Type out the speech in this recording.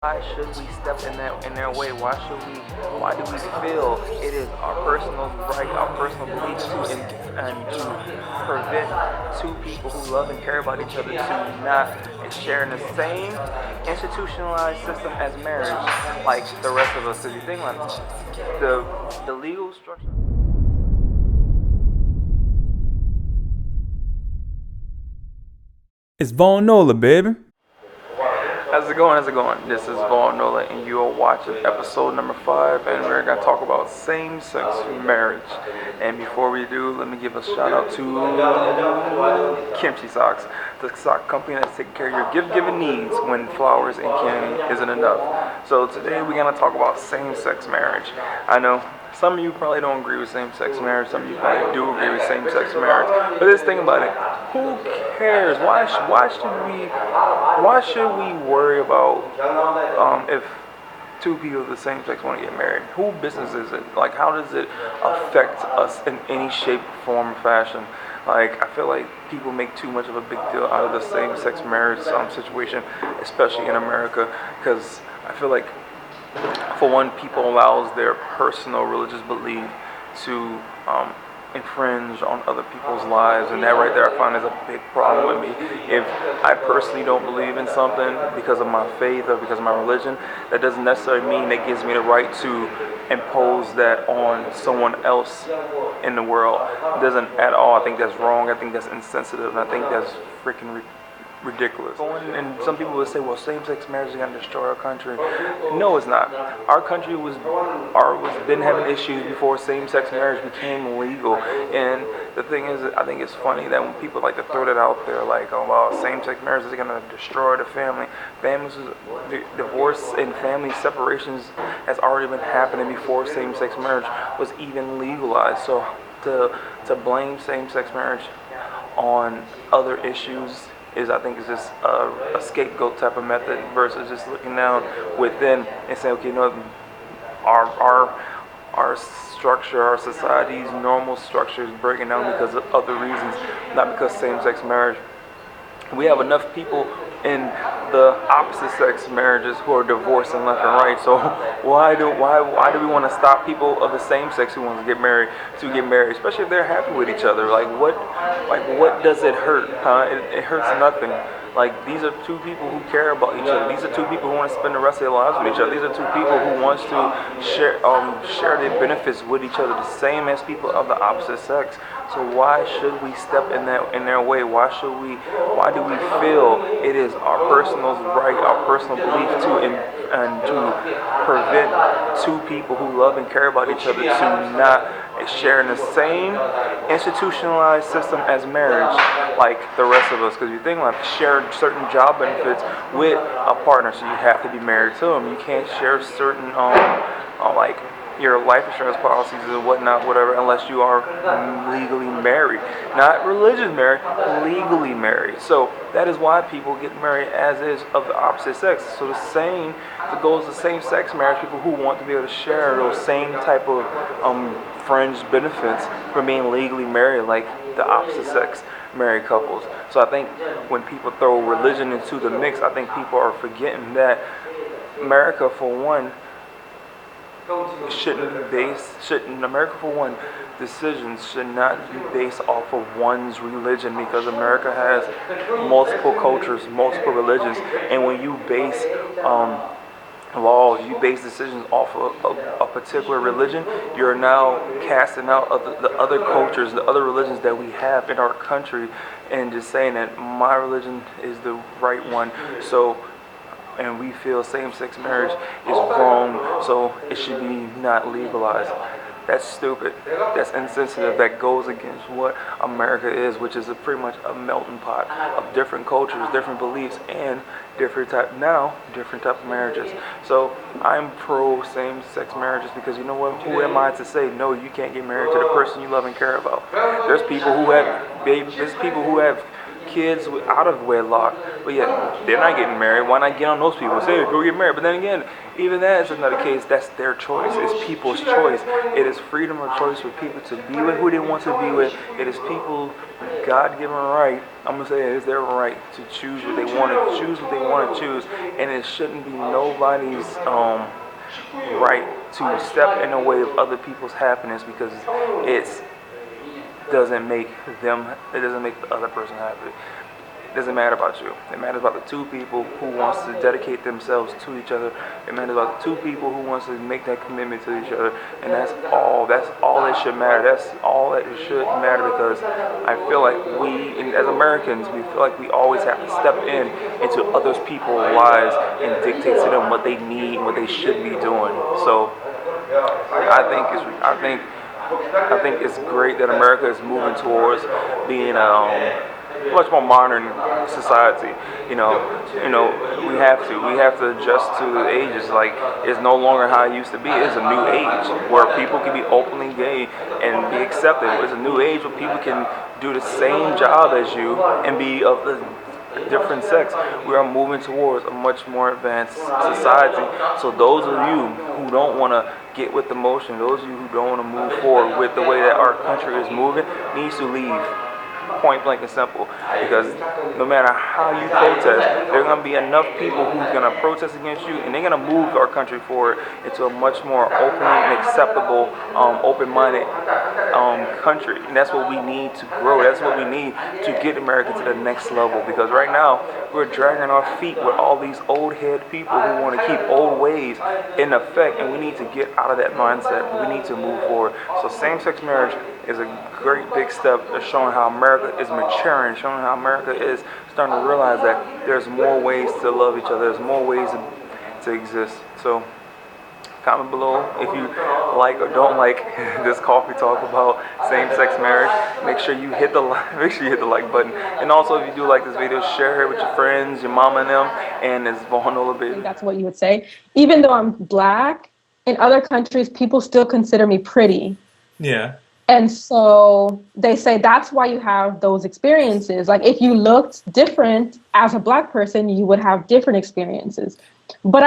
Why should we step in their way? Why do we feel it is our personal right, our personal belief to prevent two people who love and care about each other to not share in the same institutionalized system as marriage like the rest of us? Because you think like the legal structure. It's Von Nola, baby. How's it going? How's it going? This is Nola, and you are watching episode number 5, and we're gonna talk about same-sex marriage. And before we do, let me give a shout out to Kimchi Socks, the sock company that's taking care of your gift-giving needs when flowers and candy isn't enough. So today we're gonna talk about same-sex marriage. I know some of you probably don't agree with same-sex marriage. Some of you probably do agree with same-sex marriage. But let's think about it. Who cares? Why should we worry about if two people of the same sex want to get married? Who business is it? Like, how does it affect us in any shape, form, or fashion? Like, I feel like people make too much of a big deal out of the same-sex marriage situation, especially in America, because I feel like, for one, people allows their personal religious belief to infringe on other people's lives, and that right there I find is a big problem with me. If I personally don't believe in something because of my faith or because of my religion, that doesn't necessarily mean that gives me the right to impose that on someone else in the world. It doesn't at all. I think that's wrong. I think that's insensitive, and I think that's freaking ridiculous. And some people would say, well, same-sex marriage is going to destroy our country. No, it's not. Our country was been having issues before same-sex marriage became legal. And the thing is, I think it's funny that when people like to throw that out there, like, oh, well, same-sex marriage is going to destroy the family. Divorce and family separations has already been happening before same-sex marriage was even legalized. So to blame same-sex marriage on other issues I think is just a scapegoat type of method versus just looking down within and saying, okay, you know, our structure, our society's normal structure is breaking down because of other reasons, not because same-sex marriage. We have enough people in the opposite sex marriages who are divorcing left and right. So why do we want to stop people of the same sex who want to get married, especially if they're happy with each other? Like what does it hurt? Huh? It hurts nothing. Like, these are two people who care about each other. These are two people who want to spend the rest of their lives with each other. These are two people who wants to share their benefits with each other, the same as people of the opposite sex. So why should we step in their way? Why do we feel it is our personal right, our personal belief to prevent two people who love and care about each other to not share in the same institutionalized system as marriage like the rest of us? Because you think like share certain job benefits with a partner, so you have to be married to them. You can't share certain like your life insurance policies and whatnot, whatever, unless you are legally married. Not religious married, legally married. So that is why people get married as is of the opposite sex. So the goes the same sex marriage, people who want to be able to share those same type of fringe benefits from being legally married like the opposite sex married couples. So I think when people throw religion into the mix, I think people are forgetting that America, for one, America, for one, decisions should not be based off of one's religion, because America has multiple cultures, multiple religions, and when you base laws, you base decisions off of a particular religion, you're now casting out the other cultures, the other religions that we have in our country, and just saying that my religion is the right one. So, and we feel same-sex marriage is wrong, so it should be not legalized. That's stupid. That's insensitive. That goes against what America is, which is pretty much a melting pot of different cultures, different beliefs, and different type of marriages. So I'm pro same-sex marriages because, you know what? Who am I to say no? You can't get married to the person you love and care about. There's people who have babies. There's people who have kids out of wedlock but yet they're not getting married. Why not get on those people? Say, go get married. But then again, even that is another case. That's their choice. It's people's choice. It is freedom of choice for people to be with who they want to be with. It is people God-given right. I'm gonna say it is their right to choose what they want to choose, what they want to choose, and it shouldn't be nobody's right to step in the way of other people's happiness because it doesn't make the other person happy. It doesn't matter about you. It matters about the two people who wants to dedicate themselves to each other. It matters about the two people who wants to make that commitment to each other. And that's all that should matter. That's all that should matter because I feel like as Americans, we feel like we always have to step into other people's lives and dictate to them what they need and what they should be doing. So I think it's great that America is moving towards being much more modern society. We have to adjust to the ages. Like it's no longer how it used to be. It's a new age where people can be openly gay and be accepted. It's a new age where people can do the same job as you and be of the different sex. We are moving towards a much more advanced society. So those of you who don't want to get with the motion, those of you who don't want to move forward with the way that our country is moving, needs to leave. Point blank and simple, because no matter how you protest, there are going to be enough people who's going to protest against you, and they're going to move our country forward into a much more open and acceptable, open-minded country. And that's what we need to grow. That's what we need to get America to the next level. Because right now, we're dragging our feet with all these old head people who want to keep old ways in effect, and we need to get out of that mindset. We need to move forward. So same-sex marriage is a great big step of showing how America is maturing, showing how America is starting to realize that there's more ways to love each other, there's more ways to exist. So comment below if you like or don't like this coffee talk about same-sex marriage. Make sure you hit the like button, and also if you do like this video, share it with your friends, your mama and them. And it's Nola, baby. That's what you would say. Even though I'm Black, in other countries, people still consider me pretty. Yeah. And so they say that's why you have those experiences. Like if you looked different as a Black person, you would have different experiences. But